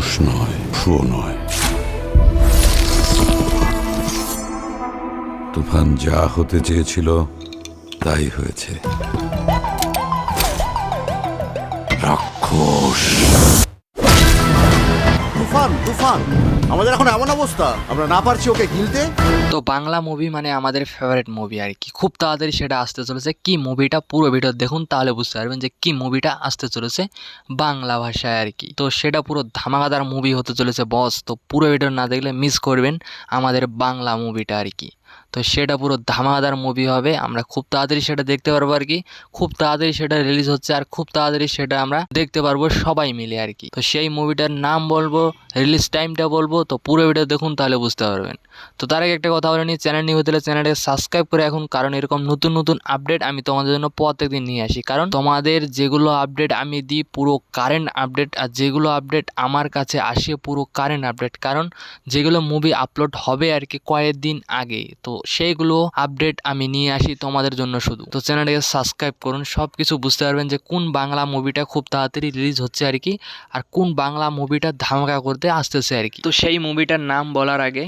মানুষ নয়, শো নয়। তুফান যা হতে চেয়েছিল তাই হয়েছে। রাক্ষস। তুফান তুফান আমাদের এখন এমন অবস্থা, আমরা না পারছি ওকে গিলতে। তো বাংলা মুভি মানে আমাদের ফেভারিট মুভি আর কি, খুব তাড়াতাড়ি সেটা আসতে চলেছে। কি মুভিটা পুরো ভিডিও দেখুন, তাহলে বুঝতে পারবেন যে কি মুভিটা আসতে চলেছে বাংলা ভাষায় আর কি। তো সেটা পুরো ধামাকাদার মুভি হতে চলেছে বস। তো পুরো ভিডিও না দেখলে মিস করবেন আমাদের বাংলা মুভিটা আর কি। তো সেটা পুরো ধামাকাদার মুভি হবে, আমরা খুব তাড়াতাড়ি সেটা দেখতে পারবো আর কি। খুব তাড়াতাড়ি সেটা রিলিজ হচ্ছে আর খুব তাড়াতাড়ি সেটা আমরা দেখতে পারবো সবাই মিলে আর কি। তো সেই মুভিটার নাম বলবো, রিলিজ টাইমটা বলবো, তো পুরো ভিডিও দেখুন তাহলে বুঝতে পারবেন। তো তার আগে একটা কথা বলে নিই, চ্যানেল নিউ হতে হলে চ্যানেলটাকে সাবস্ক্রাইব করে এখন, কারণ এরকম নতুন নতুন আপডেট আমি তোমাদের জন্য প্রত্যেকদিন নিয়ে আসি। কারণ তোমাদের যেগুলো আপডেট আমি দিই পুরো কারেন্ট আপডেট, আর যেগুলো আপডেট আমার কাছে আসে পুরো কারেন্ট আপডেট। কারণ যেগুলো মুভি আপলোড হবে আর কি কয়েকদিন আগে, তো সেইগুলো আপডেট আমি নিয়ে আসি তোমাদের জন্য শুধু। তো চ্যানেলটাকে সাবস্ক্রাইব করুন, সব কিছু বুঝতে পারবেন যে কোন বাংলা মুভিটা খুব তাড়াতাড়ি রিলিজ হচ্ছে আর কি, আর কোন বাংলা মুভিটা ধামাকা করতে আসতেছে আর কি। তো সেই মুভিটার নাম বলার আগে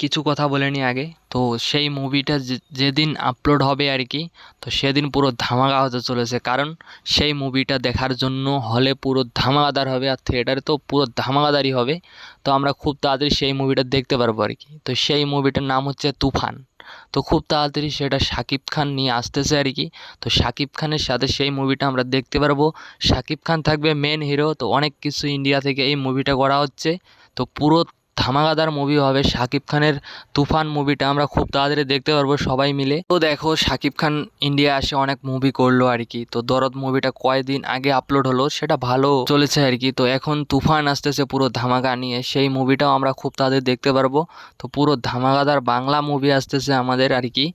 কিছু কথা বলে নিই আগে। তো সেই মুভিটা যেদিন আপলোড হবে আর কি, তো সেদিন পুরো ধামাকা হতে চলেছে। কারণ সেই মুভিটা দেখার জন্য হলে পুরো ধামাকাদার হবে, আর থিয়েটারে তো পুরো ধামাকাদারই হবে। তো আমরা খুব তাড়াতাড়ি সেই মুভিটা দেখতে পারবো আর কি। তো সেই মুভিটার নাম হচ্ছে তুফান। তো খুব তাড়াতাড়ি সেটা শাকিব খান নিয়ে আসতেছে আর কি। তো শাকিব খানের সাথে সেই মুভিটা আমরা দেখতে পারবো। শাকিব খান থাকবে মেন হিরো। তো অনেক কিছু ইন্ডিয়া থেকে এই মুভিটা করা হচ্ছে, তো পুরো ধামাকাদার মুভি হবে শাকিব খানের। তুফান মুভিটা আমরা খুব তাড়াতাড়ি দেখতে পারবো সবাই মিলে। তো দেখো শাকিব খান ইন্ডিয়া আসে অনেক মুভি করলো আর কি। তো দরদ মুভিটা কয়েকদিন আগে আপলোড হলো, সেটা ভালো চলেছে আর কি। তো এখন তুফান আসতেছে পুরো ধামাকা নিয়ে, সেই মুভিটাও আমরা খুব তাড়াতাড়ি দেখতে পারবো। তো পুরো ধামাকাদার বাংলা মুভি আসতেছে আমাদের আর কি,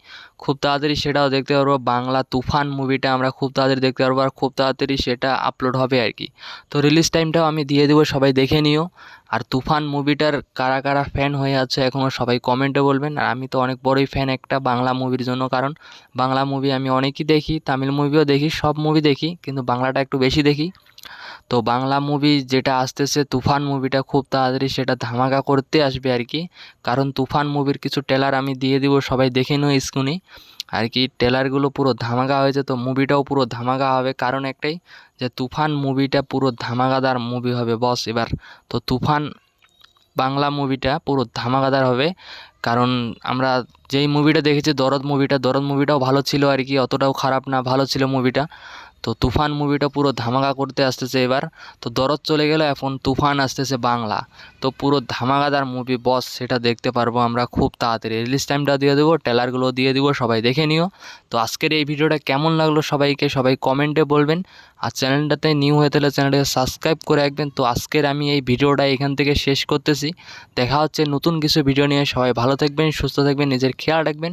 খুব তাড়াতাড়ি সেটাও দেখতে পারবো। বাংলা তুফান মুভিটা আমরা খুব তাড়াতাড়ি দেখতে পারবো, আর খুব তাড়াতাড়ি সেটা আপলোড হবে আর কি। তো রিলিজ টাইমটাও আমি দিয়ে দেবো, সবাই দেখে নিও। আর তুফান মুভিটার কারা কারা ফ্যান হয়ে আছে এখনও সবাই কমেন্টে বলবেন। আর আমি তো অনেক বড়ই ফ্যান একটা বাংলা মুভির জন্য, কারণ বাংলা মুভি আমি অনেকই দেখি, তামিল মুভিও দেখি, সব মুভি দেখি, কিন্তু বাংলাটা একটু বেশি দেখি। তো বাংলা মুভি যেটা আসতেছে তুফান মুভিটা খুব তাড়াতাড়ি সেটা ধামাকা করতে আসবে আর কি। কারণ তুফান মুভির কিছু ট্রেলার আমি দিয়ে দিব, সবাই দেখে নিও স্ক্রিনে আর কি। ট্রেলারগুলো পুরো ধামাকা হয়েছে, তো মুভিটাও পুরো ধামাকা হবে। কারণ একটাই, যে তুফান মুভিটা পুরো ধামাকাদার মুভি হবে বস এবার। তো তুফান বাংলা মুভিটা পুরো ধামাকাদার হবে। কারণ আমরা যেই মুভিটা দেখেছি দরদ মুভিটাও ভালো ছিল আর কি, অতটাও খারাপ না, ভালো ছিল মুভিটা। তো তুফান মুভিটা পুরো ধামাকা করতে আসতেছে এবার। তো দরদ চলে গেল, এখন তুফান আসতেছে বাংলা। তো পুরো ধামাকাদার মুভি বস, সেটা দেখতে পারবো আমরা খুব তাড়াতাড়ি। রিলিজ টাইমটা দিয়ে দেবো, ট্রেলারগুলো দিয়ে দিব, সবাই দেখে নিও। তো আজকের এই ভিডিওটা কেমন লাগলো সবাই কমেন্টে বলবেন। আর চ্যানেলটাতে নিউ হয়ে থাকলে চ্যানেলটাকে সাবস্ক্রাইব করে রাখবেন। তো আজকের আমি এই ভিডিওটা এখান থেকে শেষ করতেছি। দেখা হচ্ছে নতুন কিছু ভিডিও নিয়ে। সবাই ভালো থাকবেন, সুস্থ থাকবেন, নিজের খেয়াল রাখবেন,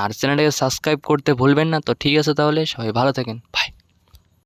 আর চ্যানেলটাকে সাবস্ক্রাইব করতে ভুলবেন না। তো ঠিক আছে, তাহলে সবাই ভালো থাকেন, বাই।